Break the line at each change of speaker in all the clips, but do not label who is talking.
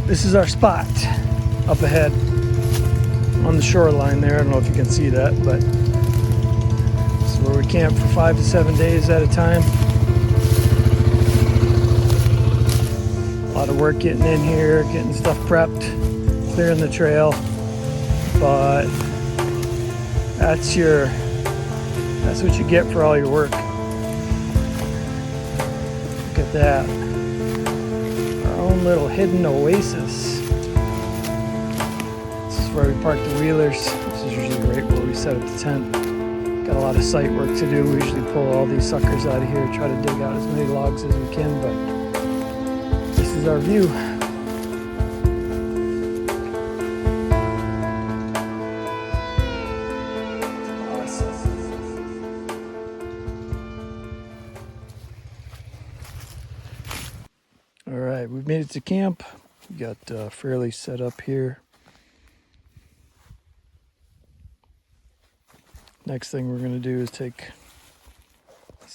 This is our spot up ahead on the shoreline there. I don't know if you can see that, but this is where we camp for 5 to 7 days at a time. A lot of work getting in here, getting stuff prepped, clearing the trail, but that's what you get for all your work. Look at that. Our own little hidden oasis. This is where we park the wheelers. This is usually right where we set up the tent. Got a lot of site work to do. We usually pull all these suckers out of here, try to dig out as many logs as we can, but this is our view. All right, we've made it to camp. We got fairly set up here. Next thing we're gonna do is this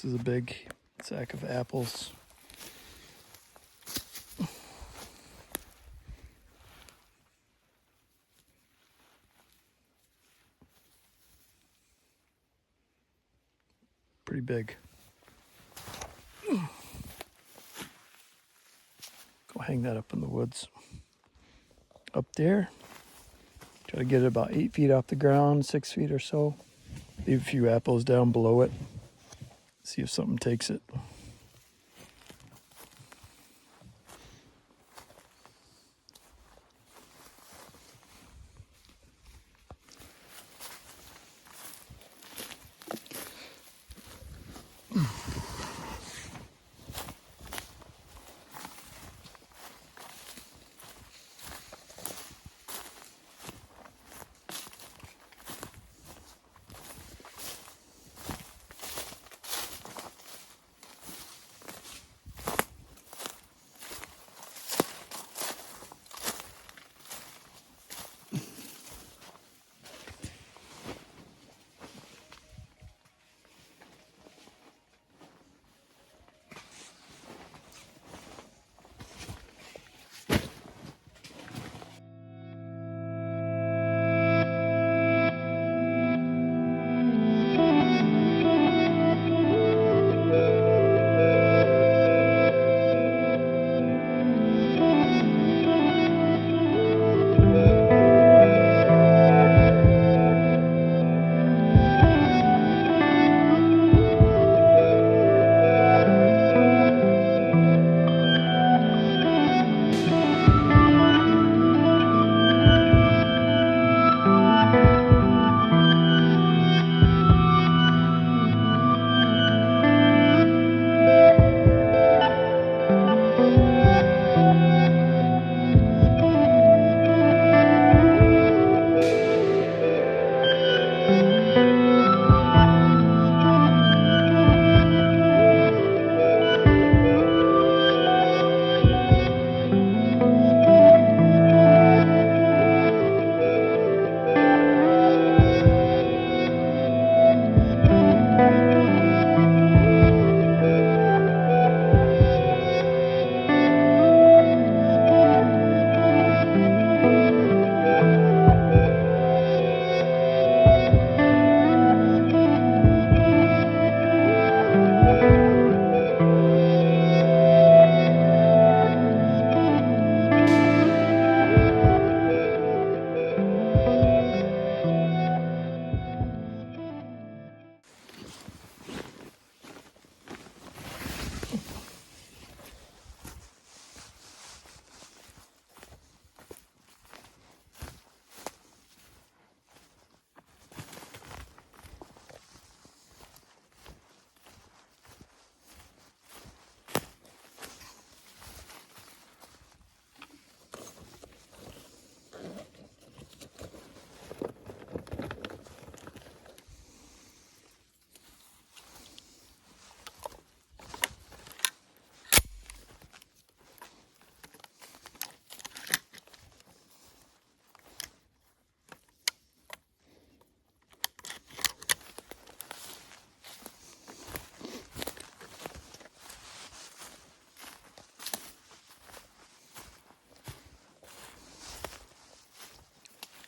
is a big sack of apples. Pretty big. Go hang that up in the woods. Up there. Try to get it about 8 feet off the ground, 6 feet or so. Leave a few apples down below it. See if something takes it.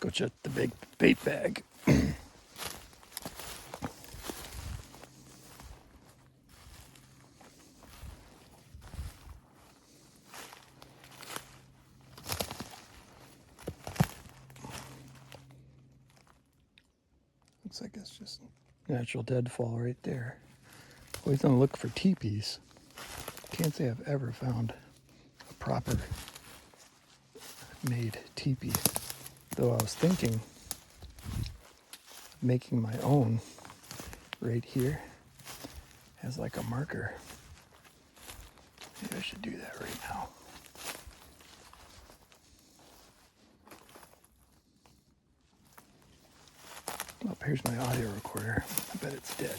go check the big bait bag. Looks like it's just natural deadfall right there. Always on the look for teepees. Can't say I've ever found a proper made teepee. Though I was thinking of making my own right here as like a marker. Maybe I should do that right now. Oh, here's my audio recorder. I bet it's dead.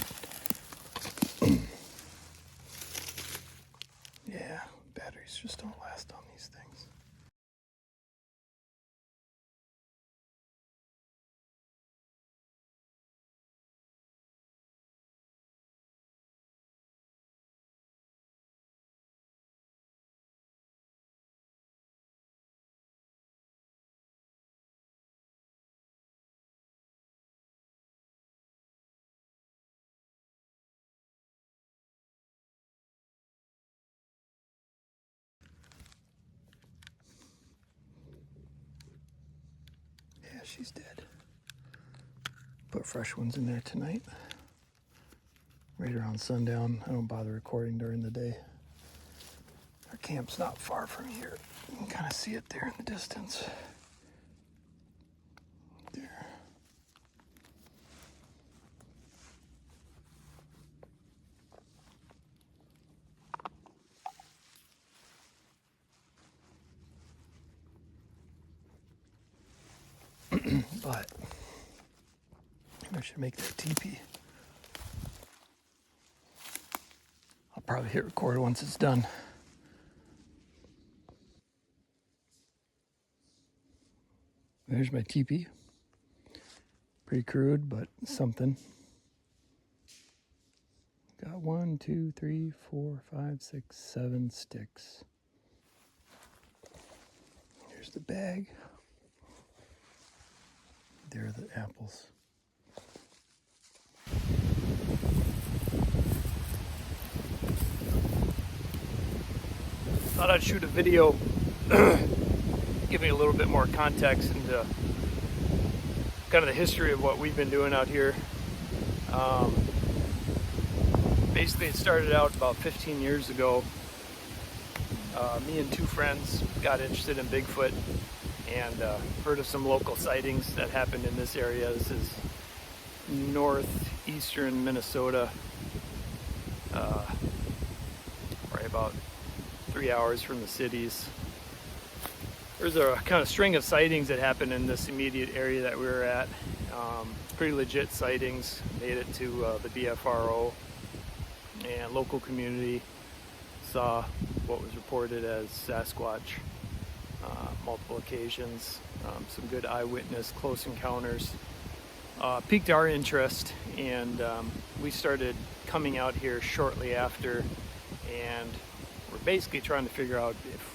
Yeah, batteries just don't last on these things. Yeah, she's dead. Put fresh ones in there tonight. Right around sundown. I don't bother recording during the day. Our camp's not far from here. You can kind of see it there in the distance. There. But maybe I should make that teepee. I'll probably hit record once it's done. There's my teepee. Pretty crude, but something. Got 1, 2, 3, 4, 5, 6, 7 sticks. Here's the bag. There are the apples. Thought I'd shoot a video giving a little bit more context into kind of the history of what we've been doing out here. Basically, it started out about 15 years ago. Me and two friends got interested in Bigfoot and heard of some local sightings that happened in this area. This is northeastern Minnesota, right about 3 hours from the cities. There's a kind of string of sightings that happened in this immediate area that we were at. Pretty legit sightings, made it to the BFRO, and local community saw what was reported as Sasquatch, multiple occasions, some good eyewitness close encounters. Piqued our interest, and we started coming out here shortly after, and we're basically trying to figure out if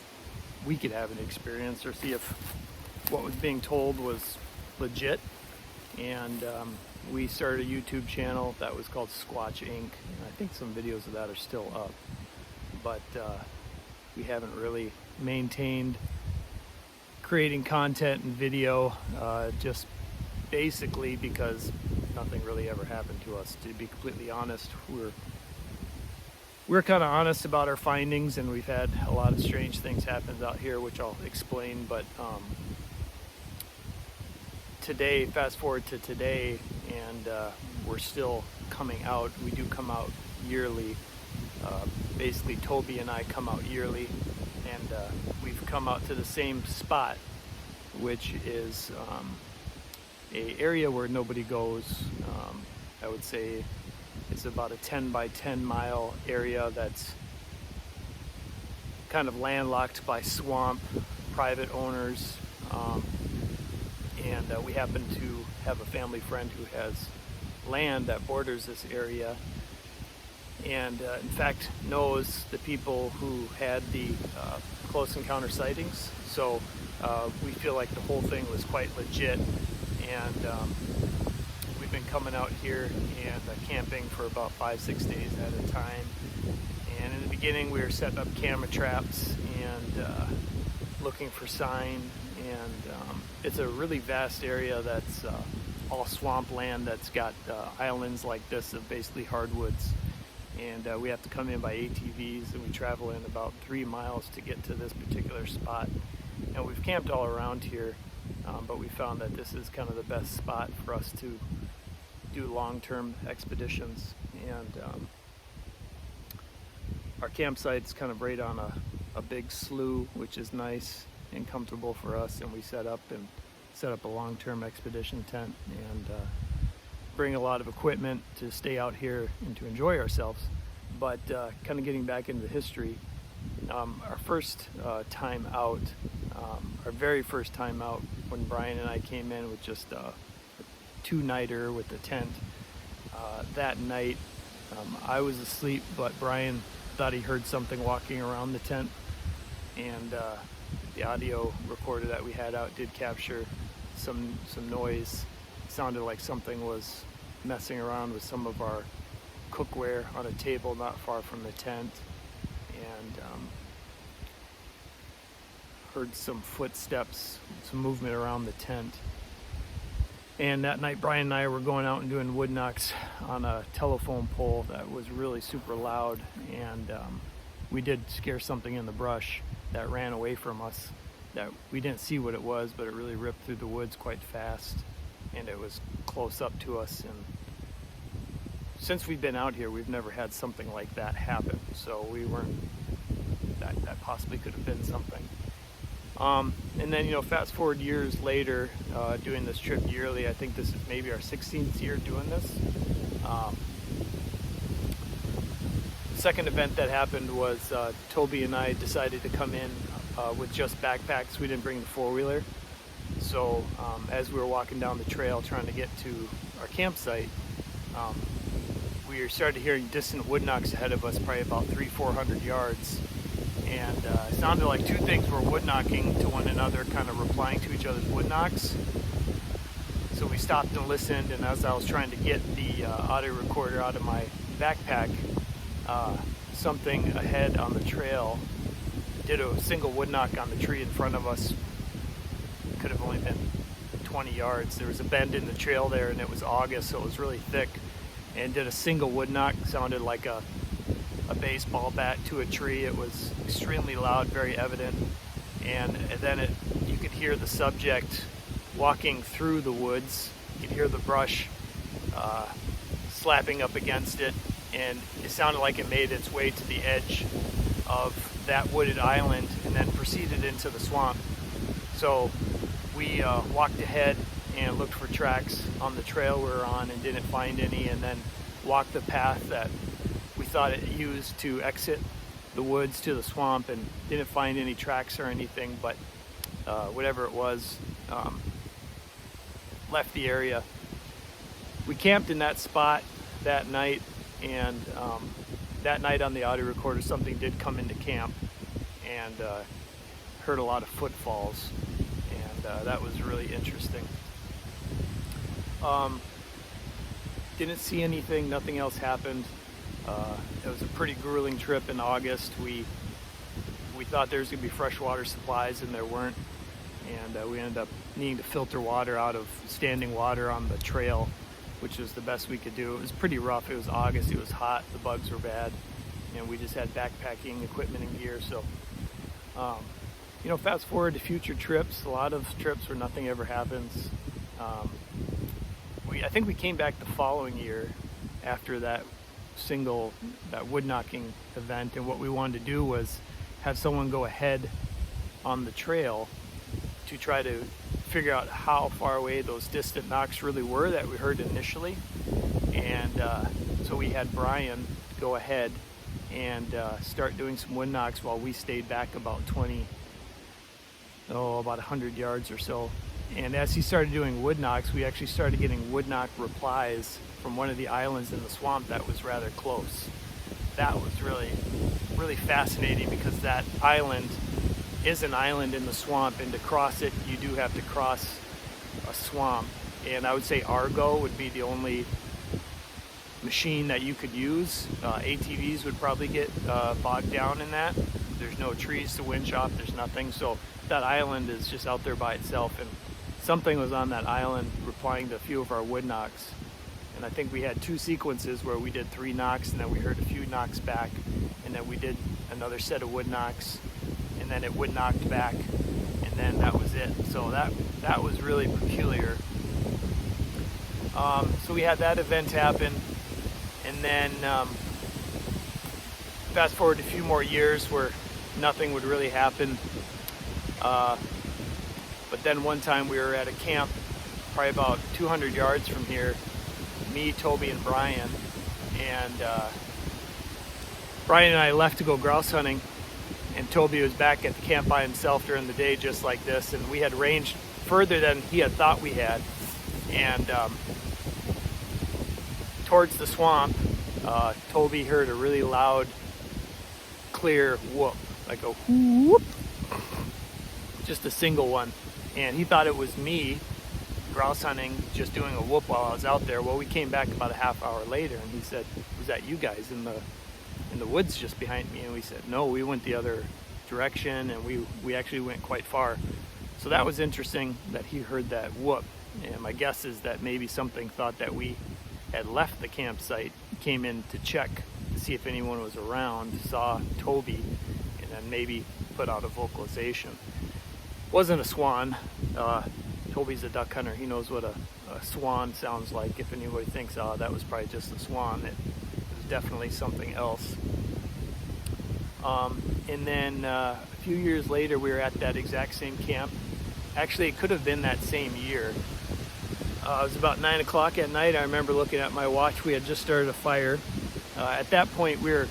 we could have an experience or see if what was being told was legit. And we started a YouTube channel that was called Sasquatch Inc. And I think some videos of that are still up, but we haven't really maintained creating content and video, just basically because nothing really ever happened to us. To be completely honest, we're kind of honest about our findings, and we've had a lot of strange things happen out here, which I'll explain. But today, fast forward to today, and we're still coming out. We do come out yearly. Basically, Toby and I come out yearly, and we've come out to the same spot, which is a area where nobody goes. I would say it's about a 10 by 10 mile area that's kind of landlocked by swamp, private owners, and we happen to have a family friend who has land that borders this area, and in fact knows the people who had the close encounter sightings. So we feel like the whole thing was quite legit, and we've been coming out here and camping for about 5-6 days at a time. And in the beginning we were setting up camera traps and looking for sign, and it's a really vast area that's all swampland that's got islands like this of basically hardwoods, and we have to come in by ATVs, and we travel in about 3 miles to get to this particular spot. And we've camped all around here, but we found that this is kind of the best spot for us to do long-term expeditions. And our campsite's kind of right on a big slough, which is nice and comfortable for us, and we set up a long-term expedition tent and bring a lot of equipment to stay out here and to enjoy ourselves. But kind of getting back into the history, our first time out, our very first time out, when Brian and I came in with just a 2-nighter with the tent, that night I was asleep, but Brian thought he heard something walking around the tent, and the audio recorder that we had out did capture some noise. It sounded like something was messing around with some of our cookware on a table not far from the tent, and heard some footsteps, some movement around the tent. And that night Brian and I were going out and doing wood knocks on a telephone pole that was really super loud, and we did scare something in the brush that ran away from us, that we didn't see what it was, but it really ripped through the woods quite fast, and it was close up to us. And since we've been out here, we've never had something like that happen, so we weren't, that possibly could have been something. And then, fast forward years later, doing this trip yearly, I think this is maybe our 16th year doing this. The second event that happened was Toby and I decided to come in with just backpacks. We didn't bring the four-wheeler. So as we were walking down the trail trying to get to our campsite, we started hearing distant wood knocks ahead of us, probably about 300-400 yards. And it sounded like two things were wood knocking to one another, kind of replying to each other's wood knocks. So we stopped and listened, and as I was trying to get the audio recorder out of my backpack, something ahead on the trail did a single wood knock on the tree in front of us. It could have only been 20 yards. There was a bend in the trail there, and it was August, so it was really thick, and did a single wood knock. Sounded like a baseball bat to a tree. It was extremely loud, very evident, and then you could hear the subject walking through the woods. You could hear the brush slapping up against it, and it sounded like it made its way to the edge of that wooded island and then proceeded into the swamp. So we walked ahead and looked for tracks on the trail we were on and didn't find any, and then walked the path that we thought it used to exit the woods to the swamp, and didn't find any tracks or anything, but whatever it was left the area. We camped in that spot that night, and that night on the audio recorder something did come into camp, and heard a lot of footfalls, and that was really interesting. Didn't see anything, nothing else happened. It was a pretty grueling trip in August. We thought there was going to be freshwater supplies, and there weren't, and we ended up needing to filter water out of standing water on the trail, which was the best we could do. It was pretty rough. It was August, it was hot, the bugs were bad, and we just had backpacking equipment and gear. So fast forward to future trips, a lot of trips where nothing ever happens. I think we came back the following year after that wood knocking event, and what we wanted to do was have someone go ahead on the trail to try to figure out how far away those distant knocks really were that we heard initially. And so we had Brian go ahead and start doing some wood knocks while we stayed back about 100 yards or so. And as he started doing wood knocks, we actually started getting wood knock replies from one of the islands in the swamp that was rather close. that was really fascinating, because that island is an island in the swamp, and to cross it you do have to cross a swamp. And I would say Argo would be the only machine that you could use. ATVs would probably get bogged down in that. There's no trees to winch off, there's nothing. So that island is just out there by itself, and something was on that island replying to a few of our wood knocks. And I think we had 2 sequences where we did 3 knocks, and then we heard a few knocks back, and then we did another set of wood knocks, and then it wood knocked back, and then that was it. So that was really peculiar. So we had that event happen, and then fast forward a few more years where nothing would really happen. But then one time we were at a camp probably about 200 yards from here, me, Toby, and Brian. And Brian and I left to go grouse hunting, and Toby was back at the camp by himself during the day just like this, and we had ranged further than he had thought we had. And towards the swamp, Toby heard a really loud, clear whoop, like a whoop, just a single one. And he thought it was me grouse hunting, just doing a whoop while I was out there. Well, we came back about a half hour later, and he said, "Was that you guys in the woods just behind me?" And we said, "No, we went the other direction, and we actually went quite far." So that was interesting that he heard that whoop. And my guess is that maybe something thought that we had left the campsite, came in to check to see if anyone was around, saw Toby, and then maybe put out a vocalization. Wasn't a swan. Toby's a duck hunter. He knows what a swan sounds like. If anybody thinks, oh, that was probably just a swan, it was definitely something else. And then a few years later, we were at that exact same camp. Actually, it could have been that same year. It was about 9 o'clock at night. I remember looking at my watch. We had just started a fire. At that point, we were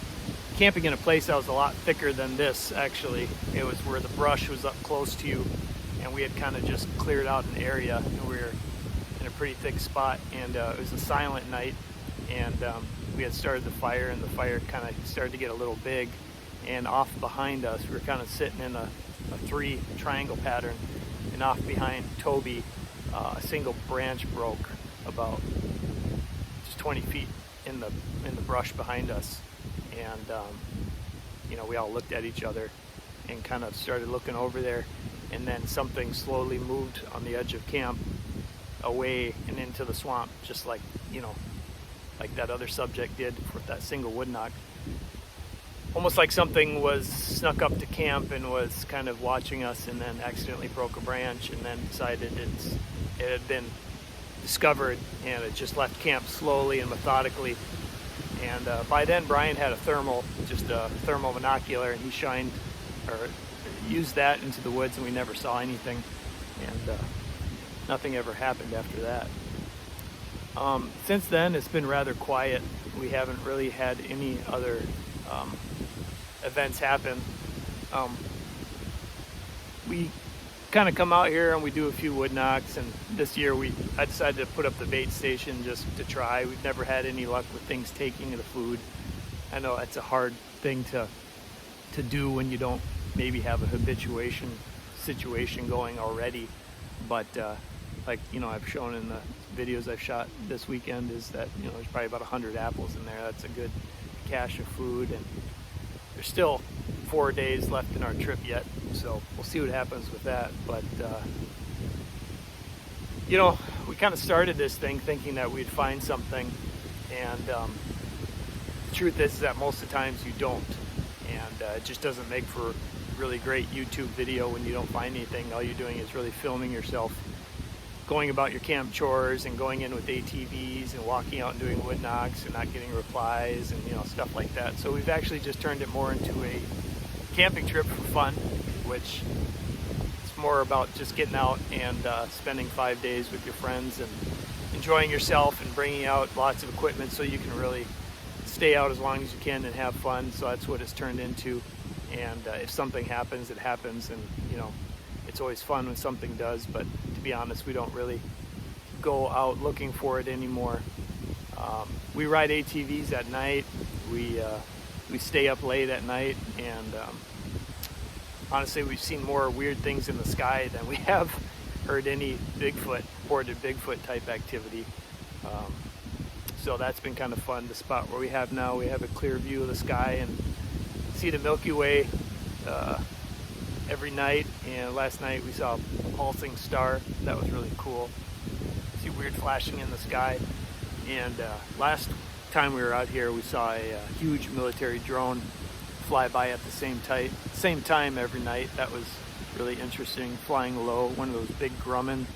camping in a place that was a lot thicker than this, actually. It was where the brush was up close to you, and we had kind of just cleared out an area, and we were in a pretty thick spot. And it was a silent night, and we had started the fire, and the fire kind of started to get a little big. And off behind us, we were kind of sitting in a 3 triangle pattern, and off behind Toby, a single branch broke about just 20 feet in the brush behind us. And you know, we all looked at each other and kind of started looking over there, and then something slowly moved on the edge of camp away and into the swamp, just like, you know, like that other subject did with that single wood knock. Almost like something was snuck up to camp and was kind of watching us, and then accidentally broke a branch, and then decided it had been discovered, and it just left camp slowly and methodically. And by then, Brian had a thermal binocular, and he shined or used that into the woods, and we never saw anything. And nothing ever happened after that. Since then, it's been rather quiet. We haven't really had any other events happen. We kind of come out here and we do a few wood knocks, and this year I decided to put up the bait station just to try. We've never had any luck with things taking the food. I know that's a hard thing to do when you don't maybe have a habituation situation going already, but like, you know, I've shown in the videos I've shot this weekend, is that, you know, there's probably about 100 apples in there. That's a good cache of food, and there's still 4 days left in our trip yet, so we'll see what happens with that. But you know, we kind of started this thing thinking that we'd find something, and the truth is that most of the times you don't, and it just doesn't make for a really great YouTube video when you don't find anything. All you're doing is really filming yourself going about your camp chores and going in with ATVs and walking out and doing wood knocks and not getting replies and, you know, stuff like that. So we've actually just turned it more into a camping trip for fun, which is more about just getting out and spending 5 days with your friends and enjoying yourself and bringing out lots of equipment so you can really stay out as long as you can and have fun. So that's what it's turned into. And if something happens, it happens, and, you know, it's always fun when something does, but to be honest, we don't really go out looking for it anymore. We ride ATVs at night. We we stay up late at night, and honestly, we've seen more weird things in the sky than we have heard any reported Bigfoot type activity. So that's been kind of fun. The spot where we have now, we have a clear view of the sky and see the Milky Way every night. And last night we saw a pulsing star. That was really cool. See weird flashing in the sky. And last time we were out here, we saw a huge military drone fly by at the same time every night. That was really interesting, flying low, one of those big Grumman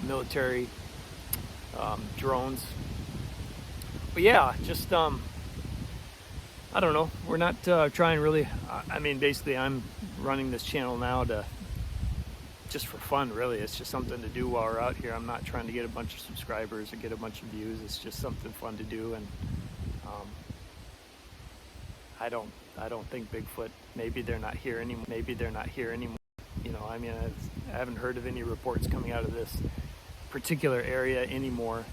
military drones. But yeah, just I don't know, we're not trying really. I mean, basically I'm running this channel now to just for fun, really. It's just something to do while we're out here. I'm not trying to get a bunch of subscribers or get a bunch of views. It's just something fun to do. And I don't think Bigfoot, maybe they're not here anymore. You know, I mean, I haven't heard of any reports coming out of this particular area anymore.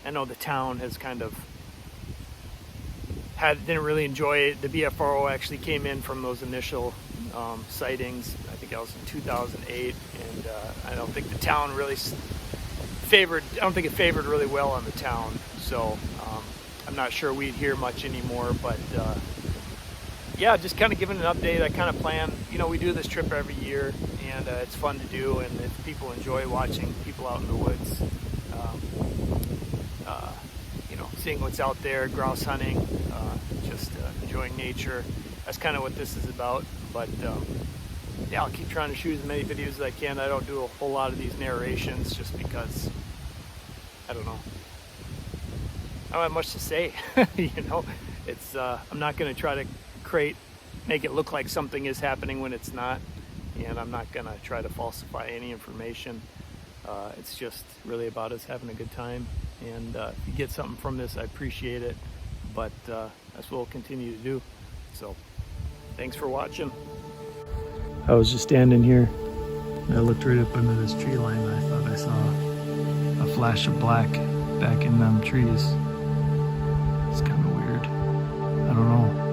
I know the town has kind of didn't really enjoy it. The BFRO actually came in from those initial sightings. I think that was in 2008, and I don't think the town really favored really well on the town. So I'm not sure we'd hear much anymore, but yeah, just kind of giving an update. I kind of plan, you know, we do this trip every year, and it's fun to do, and if people enjoy watching people out in the woods, you know, seeing what's out there, grouse hunting, just enjoying nature. That's kind of what this is about. But yeah, I'll keep trying to shoot as many videos as I can. I don't do a whole lot of these narrations just because, I don't know, I don't have much to say. You know, it's I'm not going to try to make it look like something is happening when it's not, and I'm not going to try to falsify any information. It's just really about us having a good time, and if you get something from this, I appreciate it. But that's what we'll continue to do. So thanks for watching. I was just standing here, and I looked right up under this tree line, and I thought I saw a flash of black back in them trees. It's kind of weird. I don't know.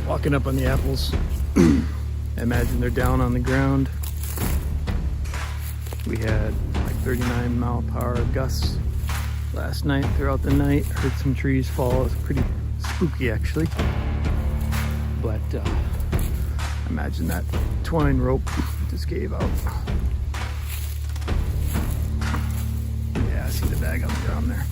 Walking up on the apples. I imagine they're down on the ground. We had like 39-mile-per-hour gusts last night throughout the night. Heard some trees fall. It was pretty spooky, actually. but imagine that twine rope just gave out. Yeah, I see the bag on the ground there.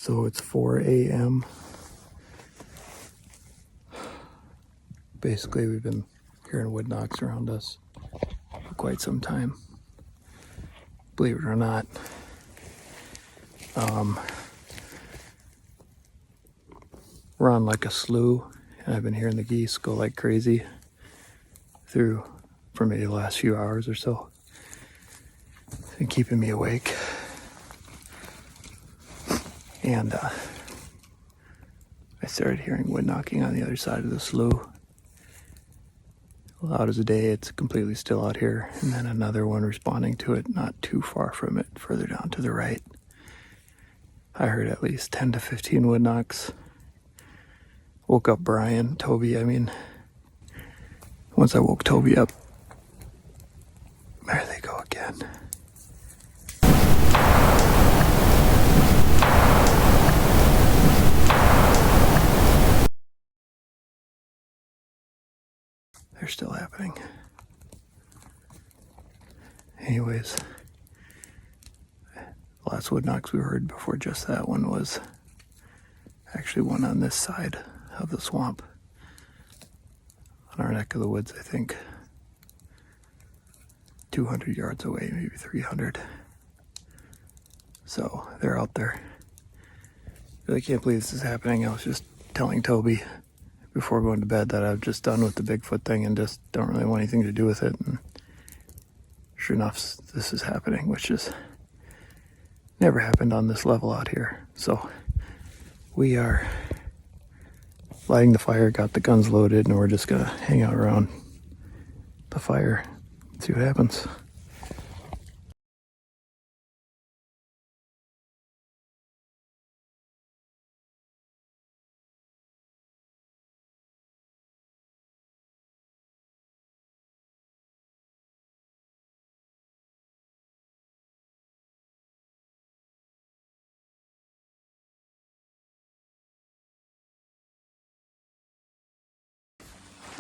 So it's 4 a.m. Basically, we've been hearing wood knocks around us for quite some time. Believe it or not. We're on like a slough, and I've been hearing the geese go like crazy for maybe the last few hours or so. It's been keeping me awake. And I started hearing wood knocking on the other side of the slough. Loud as a day, it's completely still out here. And then another one responding to it, not too far from it, further down to the right. I heard at least 10 to 15 wood knocks. Woke up Toby. Once I woke Toby up, there they go again. They're still happening. Anyways, the last wood knocks we heard before just that one was actually one on this side of the swamp. On our neck of the woods, I think. 200 yards away, maybe 300. So they're out there. Really can't believe this is happening. I was just telling Toby before going to bed that I'm just done with the Bigfoot thing and just don't really want anything to do with it. And sure enough, this is happening, which is never happened on this level out here. So we are lighting the fire, got the guns loaded, and we're just gonna hang out around the fire, see what happens.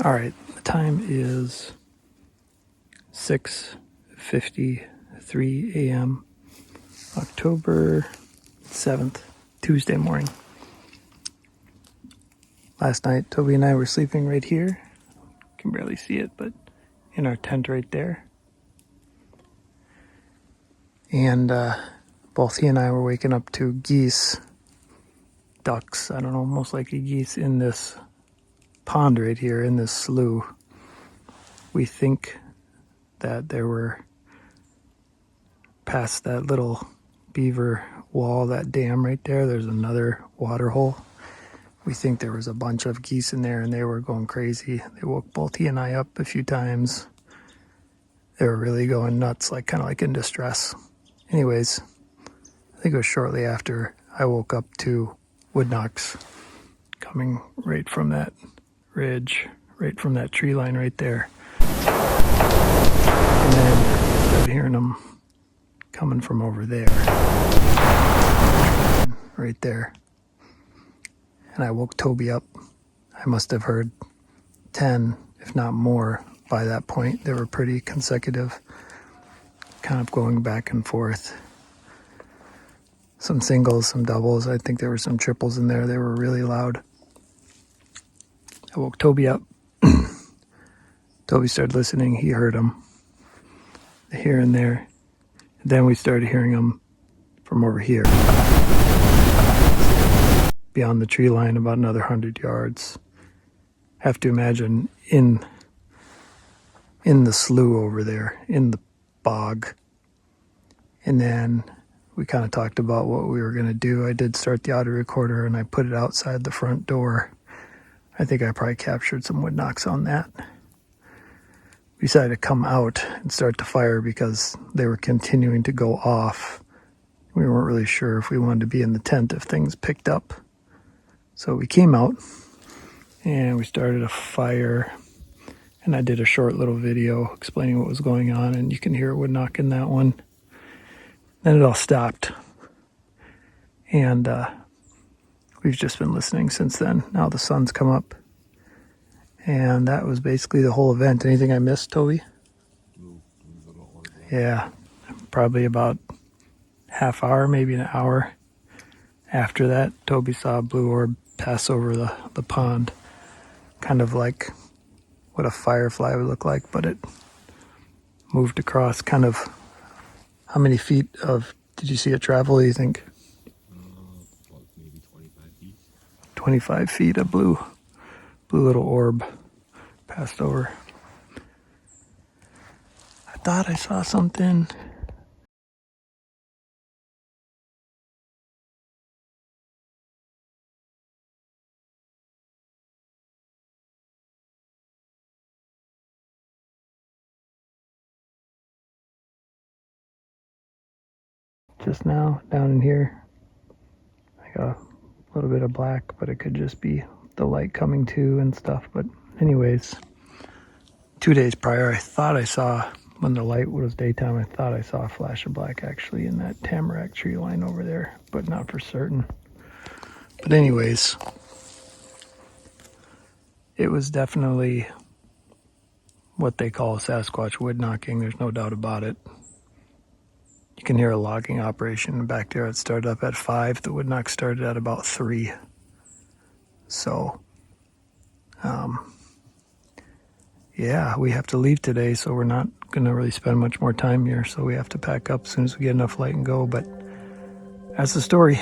All right, the time is 6:53 a.m. October 7th, Tuesday morning. Last night, Toby and I were sleeping right here. You can barely see it, but in our tent right there. And both he and I were waking up to geese, ducks, I don't know, most likely geese in this pond right here, in this slough. We think that there were, past that little beaver wall, that dam right there, there's another water hole. We think there was a bunch of geese in there and they were going crazy. They woke both he and I up a few times. They were really going nuts, kind of like in distress. Anyways, I think it was shortly after I woke up to wood knocks coming right from that ridge, right from that tree line right there. And then I started hearing them coming from over there, right there. And I woke Toby up. I must have heard 10, if not more, by that point. They were pretty consecutive, kind of going back and forth. Some singles, some doubles. I think there were some triples in there. They were really loud. I woke Toby up. Toby started listening. He heard them here and there. And then we started hearing them from over here, beyond the tree line, about another 100 yards. Have to imagine in the slough over there, in the bog. And then we kind of talked about what we were going to do. I did start the audio recorder and I put it outside the front door. I think I probably captured some wood knocks on that. We decided to come out and start the fire because they were continuing to go off. We weren't really sure if we wanted to be in the tent if things picked up. So we came out and we started a fire, and I did a short little video explaining what was going on, and you can hear a wood knock in that one. Then it all stopped, and we've just been listening since then. Now the sun's come up, and that was basically the whole event. Anything I missed, Toby? Yeah, probably about half hour, maybe an hour after that, Toby saw a blue orb pass over the pond, kind of like what a firefly would look like, but it moved across kind of, how many feet of, did you see it travel, you think?
About maybe 25 feet.
25 feet, a blue little orb passed over. I thought I saw something. Just now, down in here, I got a little bit of black, but it could just be the light coming to and stuff. But anyways, 2 days prior, I thought I saw, when the light was daytime, I thought I saw a flash of black actually in that tamarack tree line over there, but not for certain. But anyways, it was definitely what they call Sasquatch wood knocking. There's no doubt about it. You can hear a logging operation back there. It started up at 5. The wood knock started at about 3. So, yeah, we have to leave today, so we're not going to really spend much more time here. So we have to pack up as soon as we get enough light and go. But that's the story.